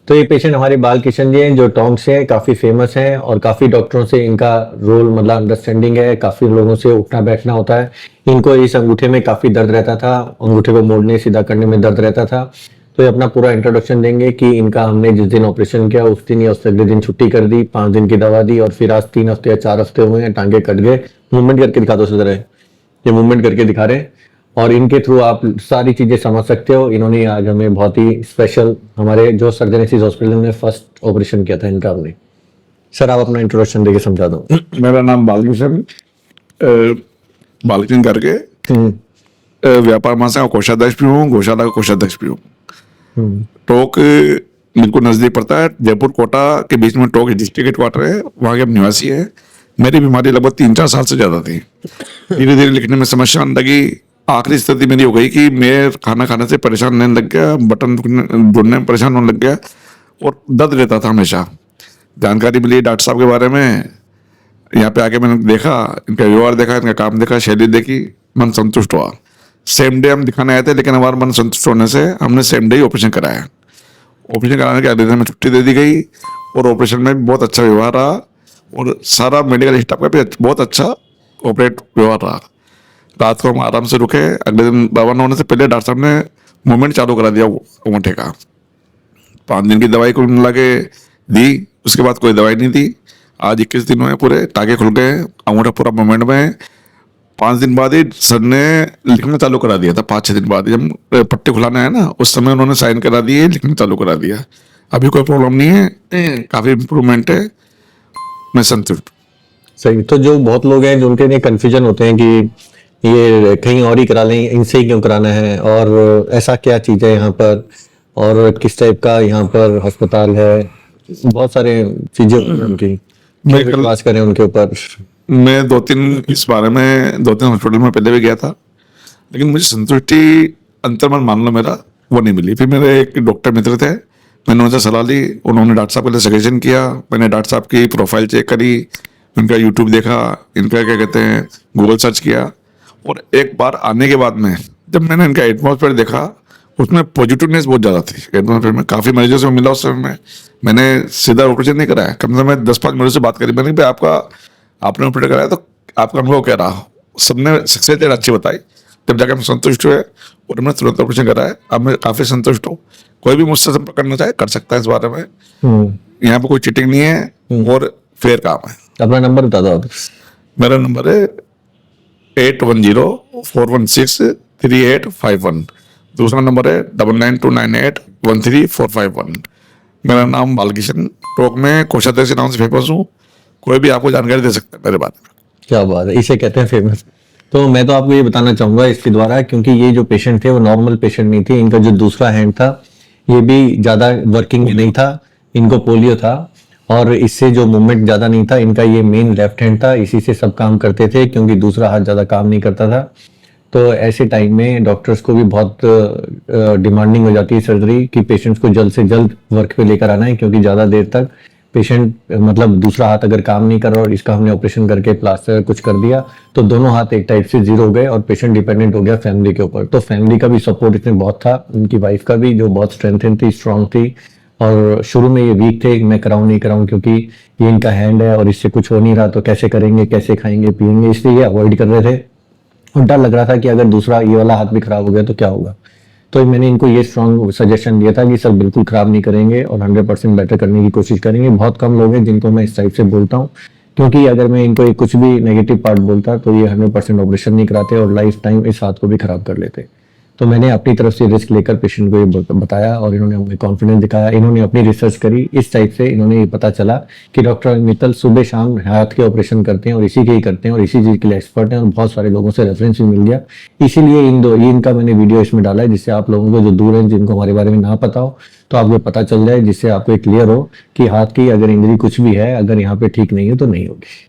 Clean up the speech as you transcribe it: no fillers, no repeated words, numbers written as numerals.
तो ये पेशेंट हमारे बाल किशन जी हैं जो टोंक से हैं, काफ़ी फेमस हैं और काफ़ी डॉक्टरों से इनका रोल मतलब अंडरस्टैंडिंग है, काफ़ी लोगों से उठना बैठना होता है। इनको इस अंगूठे में काफ़ी दर्द रहता था, अंगूठे को मोड़ने सीधा करने में दर्द रहता था। तो ये अपना पूरा इंट्रोडक्शन देंगे कि इनका हमने जिस दिन ऑपरेशन किया उस दिन या उससे अगले दिन छुट्टी कर दी, 5 दिन की दवा दी और फिर आज 3 हफ्ते या 4 हफ्ते हुए हैं, टांगे कट गए। मूवमेंट करके दिखा दो सर, ये मूवमेंट करके दिखा रहे हैं और इनके थ्रू आप सारी चीजें समझ सकते हो। इन्होंने आज हमें बहुत ही स्पेशल हमारे जो सर्जन हॉस्पिटल में फर्स्ट ऑपरेशन किया था इनका हमने। सर आप अपना इंट्रोडक्शन देके समझा दो। मेरा नाम बालकिशन बालकिशन करके व्यापार महासंघ का कोषाध्यक्ष भी हूँ, गौशाला का कोषाध्यक्ष भी हूँ। टोंक बिल्कुल नजदीक पड़ता है, जयपुर कोटा के बीच में टोंक डिस्ट्रिक्ट हेडक्वार्टर है, वहाँ के हम निवासी है। मेरी बीमारी लगभग 3-4 साल से ज्यादा थी। धीरे धीरे लिखने में समस्या आने लगी। आखिरी स्थिति मेरी हो गई कि मैं खाना खाने से परेशान रहने लग गया, बटन ढूंढने में परेशान होने लग गया और दर्द रहता था हमेशा। जानकारी मिली डॉक्टर साहब के बारे में, यहाँ पे आके मैंने देखा, इनका व्यवहार देखा, इनका काम देखा, शैली देखी, मन संतुष्ट हुआ। सेम डे हम दिखाने आए थे, लेकिन हमारा मन संतुष्ट होने से हमने सेम डे ही ऑपरेशन कराया। ऑपरेशन कराने के अगले दिन में छुट्टी दे दी गई और ऑपरेशन में भी बहुत अच्छा व्यवहार रहा और सारा मेडिकल स्टाफ का भी बहुत अच्छा ऑपरेट व्यवहार रहा। रात को हम आराम से रुके। अगले दिन रवाना होने से पहले डॉक्टर साहब ने मूवमेंट चालू करा दिया अंगूठे का। 5 दिन की दवाई को मिला के दी, उसके बाद कोई दवाई नहीं दी। आज 21 दिन हुए पूरे, टाँगे खुल गए, अंगूठा पूरा मूवमेंट में। 5 दिन बाद ही सर ने लिखना चालू करा दिया था। 5-6 दिन बाद जब पट्टी खुलाना है ना, उस समय उन्होंने साइन करा दिए, लिखना चालू करा दिया। अभी कोई प्रॉब्लम नहीं है, काफ़ी इम्प्रूवमेंट है, मैं संतुष्ट। सही। तो जो बहुत लोग हैं जो उनके लिए कंफ्यूजन होते हैं कि ये कहीं और ही करा लें, इनसे ही क्यों कराना है और ऐसा क्या चीज़ है यहाँ पर और किस टाइप का यहाँ पर अस्पताल है, बहुत सारे चीज़ें उनकी मैं विश्वास करें उनके ऊपर। मैं 2-3 इस बारे में 2-3 हॉस्पिटल में पहले भी गया था, लेकिन मुझे संतुष्टि अंतर्मन मान लो मेरा वो नहीं मिली। फिर मेरे एक डॉक्टर मित्र थे, मैंने उनसे सलाह ली, उन्होंने डॉक्टर साहब के लिए सजेशन किया। मैंने डॉक्टर साहब की प्रोफाइल चेक करी, उनका यूट्यूब देखा, इनका क्या कहते हैं गूगल सर्च किया और एक बार आने के बाद में जब मैंने इनका एटमॉस्फेयर देखा, उसमें पॉजिटिवनेस बहुत ज़्यादा थी। एटमॉस्फेयर में काफ़ी मरीजों से मिला उस समय मैंने सीधा ऑपरेशन नहीं कराया, कम से कम 10-5 मरीजों से बात करी मैंने भाई आपने ऑपरेशन कराया तो आपका अनुभव क्या रहा। सबने सक्सेस रेट अच्छी बताई। जब जाकर हम संतुष्ट हुए और हमने तुरंत ऑपरेशन कराया। अब मैं काफ़ी संतुष्ट हूँ। कोई भी मुझसे संपर्क करना चाहे कर सकता है इस बारे में। यहाँ पे कोई चीटिंग नहीं है और फेयर काम है। अपना नंबर बता दो आप। मेरा नंबर है 8104163851। दूसरा नंबर है 9929813451। मेरा नाम बालकिशन, टोंक में कोषाध्यक्ष के नाम से फेमस हूँ। कोई भी आपको जानकारी दे सकता है मेरे बारे में। क्या बात है, इसे कहते हैं फेमस। तो मैं तो आपको ये बताना चाहूंगा इसके द्वारा, क्योंकि ये जो पेशेंट थे वो नॉर्मल पेशेंट नहीं थे। इनका जो दूसरा हैंड था ये भी ज्यादा वर्किंग नहीं था, इनको पोलियो था और इससे जो मूवमेंट ज्यादा नहीं था। इनका ये मेन लेफ्ट हैंड था, इसी से सब काम करते थे क्योंकि दूसरा हाथ ज्यादा काम नहीं करता था। तो ऐसे टाइम में डॉक्टर्स को भी बहुत डिमांडिंग हो जाती है सर्जरी कि पेशेंट्स को जल्द से जल्द वर्क पे लेकर आना है, क्योंकि ज़्यादा देर तक पेशेंट मतलब दूसरा हाथ अगर काम नहीं कर रहा और इसका हमने ऑपरेशन करके प्लास्टर कुछ कर दिया तो दोनों हाथ एक टाइप से जीरो हो गए और पेशेंट डिपेंडेंट हो गया फैमिली के ऊपर। तो फैमिली का भी सपोर्ट इसमें बहुत था, उनकी वाइफ का भी जो बहुत स्ट्रेंथन थी, स्ट्रांग थी। और शुरू में ये वीक थे, मैं कराऊं नहीं कराऊं क्योंकि ये इनका हैंड है और इससे कुछ हो नहीं रहा तो कैसे करेंगे, कैसे खाएंगे पिएंगे, इसलिए ये अवॉइड कर रहे थे। और डर लग रहा था कि अगर दूसरा ये वाला हाथ भी खराब हो गया तो क्या होगा। तो मैंने इनको ये स्ट्रॉन्ग सजेशन दिया था कि सर बिल्कुल खराब नहीं करेंगे और 100% बेटर करने की कोशिश करेंगे। बहुत कम लोग हैं जिनको मैं इस टाइप से बोलता हूँ, क्योंकि अगर मैं इनको एक कुछ भी नेगेटिव पार्ट बोलता तो ये 100% ऑपरेशन नहीं कराते और लाइफ टाइम इस हाथ को भी खराब कर लेते। तो मैंने अपनी तरफ से रिस्क लेकर पेशेंट को ये बताया और इन्होंने हमें कॉन्फिडेंस दिखाया। इन्होंने अपनी रिसर्च करी, इस टाइप से इन्होंने ये पता चला कि डॉक्टर मित्तल सुबह शाम हाथ के ऑपरेशन करते हैं और इसी के ही करते हैं और इसी चीज़ के लिए एक्सपर्ट हैं और बहुत सारे लोगों से रेफरेंस भी मिल गया। इसीलिए इनका मैंने वीडियो इसमें डाला है, जिससे आप लोगों को जो दूर हैं, जिनको हमारे बारे में ना पता हो, तो आपको पता चल जाए, जिससे आपको क्लियर हो कि हाथ की अगर इंजरी कुछ भी है, अगर यहाँ पे ठीक नहीं है तो नहीं होगी।